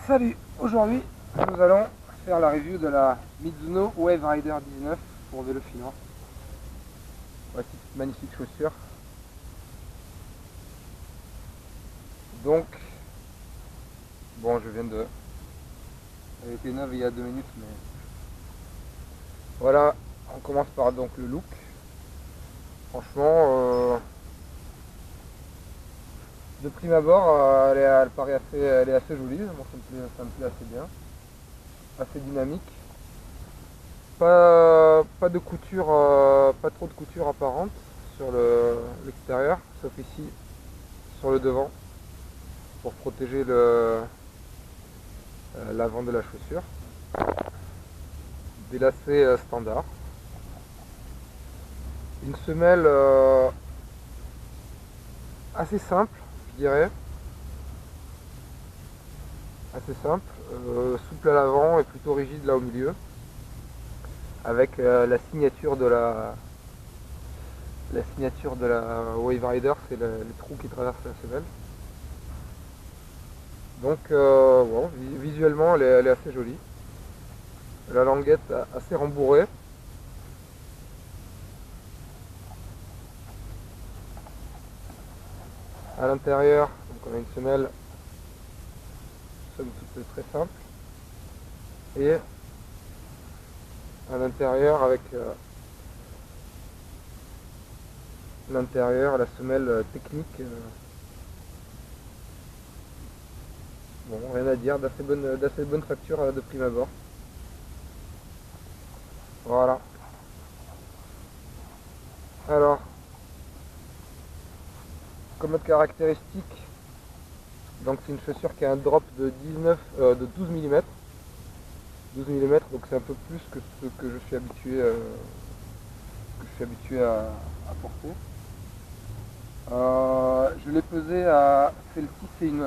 Salut, aujourd'hui nous allons faire la review de la Mizuno Wave Rider 19 pour vélo finnois. Voici cette magnifique chaussure. Donc, bon, je viens de... Elle était neuve il y a 2 minutes, mais... Voilà, on commence par donc le look. Franchement, de prime abord, elle paraît elle est assez jolie. Moi, ça me plaît assez bien. Assez dynamique. Pas de couture, pas trop de couture apparente sur l'extérieur, sauf ici sur le devant pour protéger l'avant de la chaussure. Des lacets standards. Une semelle assez simple, je dirais. Assez simple, souple à l'avant et plutôt rigide là au milieu. Avec la signature de la Wave Rider, c'est le trou qui traverse la semelle. Donc bon, visuellement elle est assez jolie. La languette assez rembourrée. À l'intérieur, on a une semelle somme toute très simple. Et à l'intérieur avec l'intérieur, la semelle technique. Bon, rien à dire, d'assez bonne facture de prime abord. Voilà. Alors, comme autre caractéristique, donc c'est une chaussure qui a un drop de 12 mm. 12 mm, donc c'est un peu plus que ce que je suis habitué, à porter. Je l'ai pesé à... Celle-ci c'est une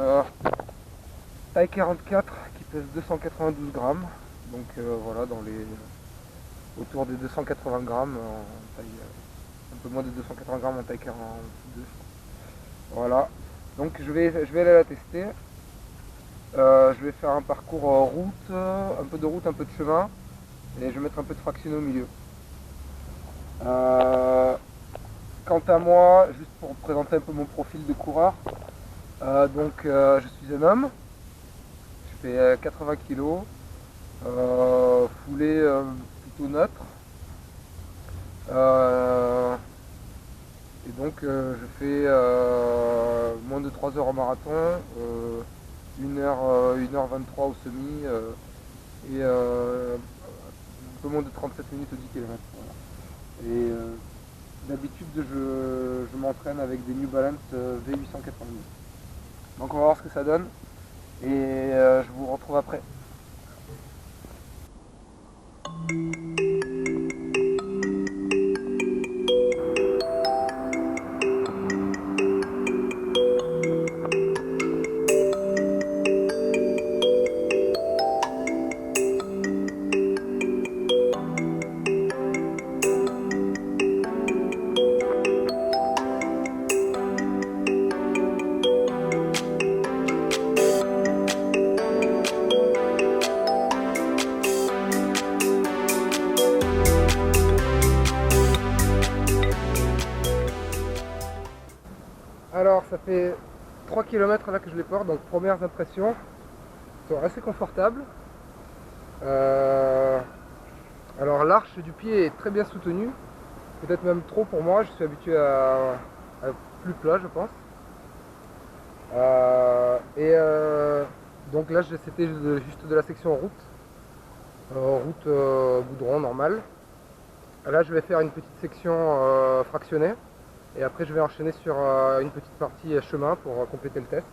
taille 44 qui pèse 292 grammes. Donc voilà, autour des 280 grammes en taille, un peu moins de 280 grammes en taille 42. Voilà, donc je vais aller la tester. Je vais faire un parcours route, un peu de route, un peu de chemin, et je vais mettre un peu de fractionné au milieu. Quant à moi, juste pour présenter un peu mon profil de coureur, je suis un homme, je fais 80 kg, foulée plutôt neutre, et donc je fais moins de 3 heures en marathon, 1h23 au semi et un peu moins de 37 minutes au 10 km. Voilà. Et d'habitude je m'entraîne avec des New Balance V890. Donc on va voir ce que ça donne et je vous retrouve après. Alors ça fait 3 km là que je les porte, donc premières impressions sont assez confortables. Alors l'arche du pied est très bien soutenue, peut-être même trop pour moi, je suis habitué à plus plat je pense. Donc là c'était juste de la section route goudron normal. Là je vais faire une petite section fractionnée. Et après je vais enchaîner sur une petite partie chemin pour compléter le test.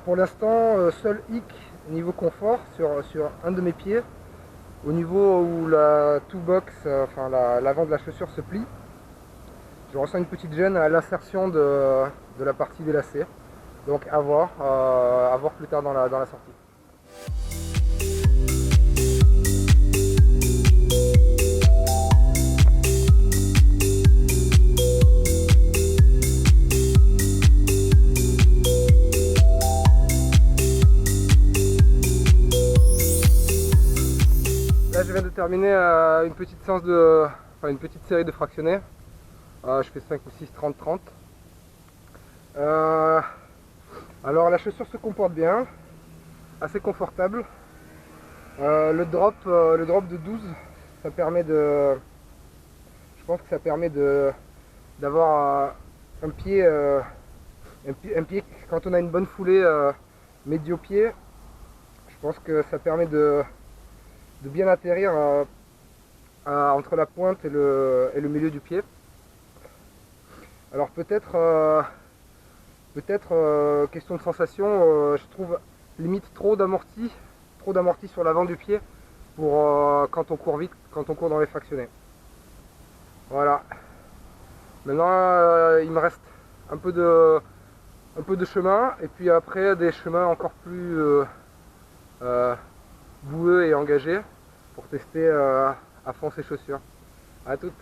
Pour l'instant, seul hic niveau confort sur un de mes pieds, au niveau où la toe-box, enfin l'avant de la chaussure se plie. Je ressens une petite gêne à l'insertion de la partie des lacets. Donc à voir plus tard dans la sortie. terminer une petite séance une petite série de fractionnés. Je fais 5 ou 6, 30, 30. Alors la chaussure se comporte bien, assez confortable. Le drop de 12, ça permet de... Je pense que ça permet d'avoir un pied, quand on a une bonne foulée médio-pied. Je pense que ça permet de bien atterrir entre la pointe et le milieu du pied. Alors peut-être question de sensation, je trouve limite trop d'amorti sur l'avant du pied pour quand on court vite, quand on court dans les fractionnés. Voilà. Maintenant il me reste un peu de chemin, et puis après des chemins encore plus boueux et engagés pour tester à fond ces chaussures. À toutes.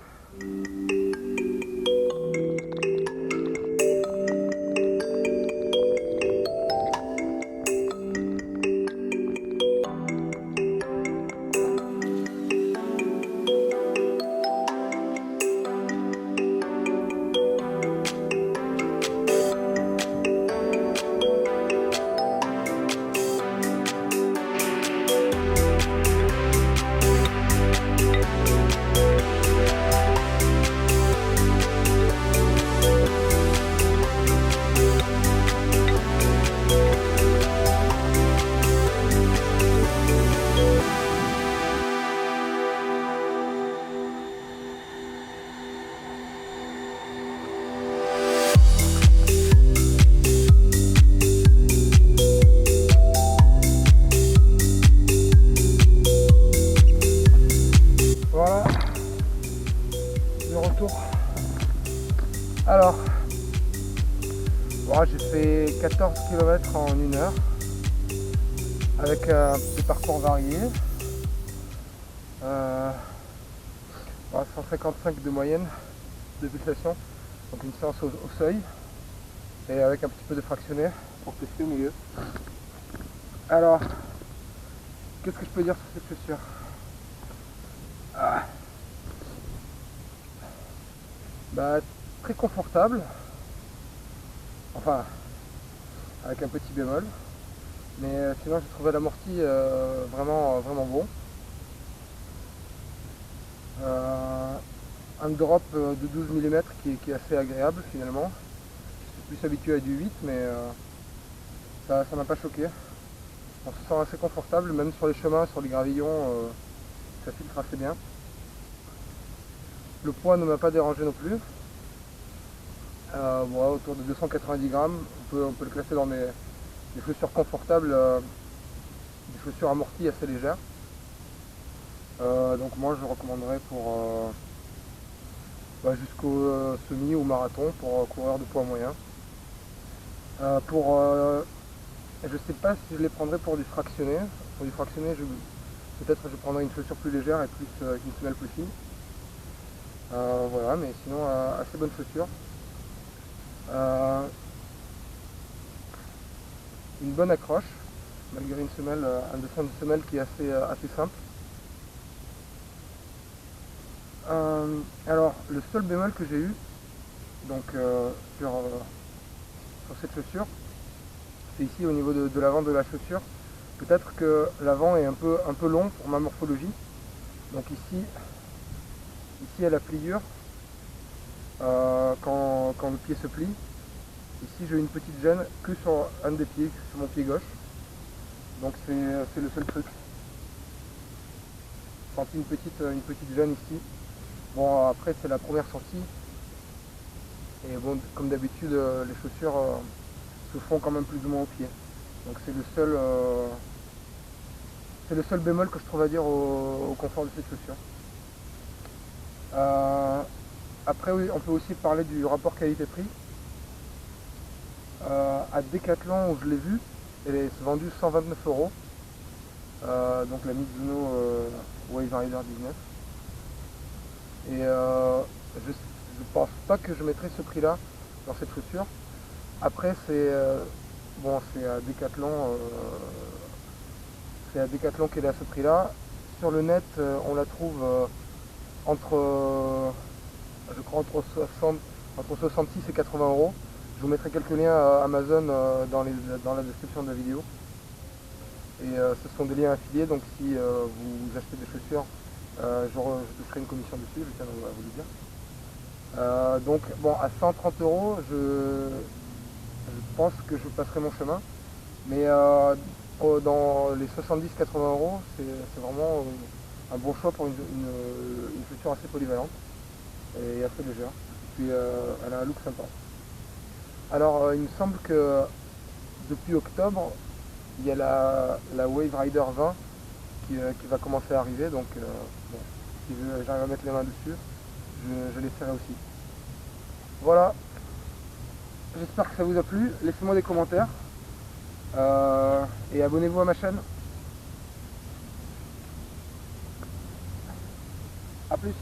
Voilà, le retour. Alors, voilà, j'ai fait 14 km en 1 heure avec des parcours variés. 155 de moyenne de pulsation, donc une séance au seuil et avec un petit peu de fractionné pour tester au milieu. Alors, qu'est-ce que je peux dire sur cette chaussure? Très confortable, enfin avec un petit bémol, mais sinon j'ai trouvé l'amorti vraiment bon. Un drop de 12 mm qui est assez agréable finalement. Je suis plus habitué à du 8, mais ça m'a pas choqué. On se sent assez confortable, même sur les chemins, sur les gravillons, ça filtre assez bien. Le poids ne m'a pas dérangé non plus. Autour de 290 grammes, on peut le classer dans des chaussures confortables, des chaussures amorties assez légères. Donc moi je recommanderais pour jusqu'au semi ou marathon pour coureur de poids moyen. Je sais pas si je les prendrais pour du fractionné. Pour du fractionné, peut-être je prendrais une chaussure plus légère et avec une semelle plus fine. Voilà, mais sinon assez bonne chaussure. Une bonne accroche, malgré une semelle, un dessin de semelle qui est assez simple. Alors, le seul bémol que j'ai eu donc sur cette chaussure, c'est ici au niveau de l'avant de la chaussure. Peut-être que l'avant est un peu long pour ma morphologie. Donc ici à la pliure, quand le pied se plie, ici j'ai une petite gêne que sur un des pieds, sur mon pied gauche. Donc c'est le seul truc. J'ai senti une petite gêne ici. Bon, après c'est la première sortie. Et bon, comme d'habitude, les chaussures se font quand même plus ou moins au pied. Donc c'est le seul bémol que je trouve à dire au confort de cette chaussure. Après oui, on peut aussi parler du rapport qualité-prix. À Decathlon où je l'ai vu, elle est vendue 129 €. Donc la Mizuno Wave Rider 19. Et je pense pas que je mettrai ce prix là dans cette chaussure. Après c'est à Decathlon qu'elle est à ce prix là. sur le net, on la trouve entre, je crois entre 66 et 80 euros. Je vous mettrai quelques liens à Amazon dans la description de la vidéo. Et ce sont des liens affiliés, donc si vous achetez des chaussures, je toucherai une commission dessus, je tiens à vous le dire. Donc bon, à 130 euros, je pense que je passerai mon chemin. Mais dans les 70-80 euros, c'est vraiment un bon choix pour une chaussure assez polyvalente et assez légère. Puis elle a un look sympa. Alors il me semble que depuis octobre, il y a la Wave Rider 20 qui va commencer à arriver. Donc bon, si j'arrive à mettre les mains dessus, je l'essaierai aussi. Voilà, j'espère que ça vous a plu. Laissez-moi des commentaires. Et abonnez-vous à ma chaîne. A plus.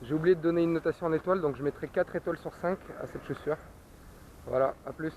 J'ai oublié de donner une notation en étoiles, donc je mettrai 4 étoiles sur 5 à cette chaussure. Voilà, à plus.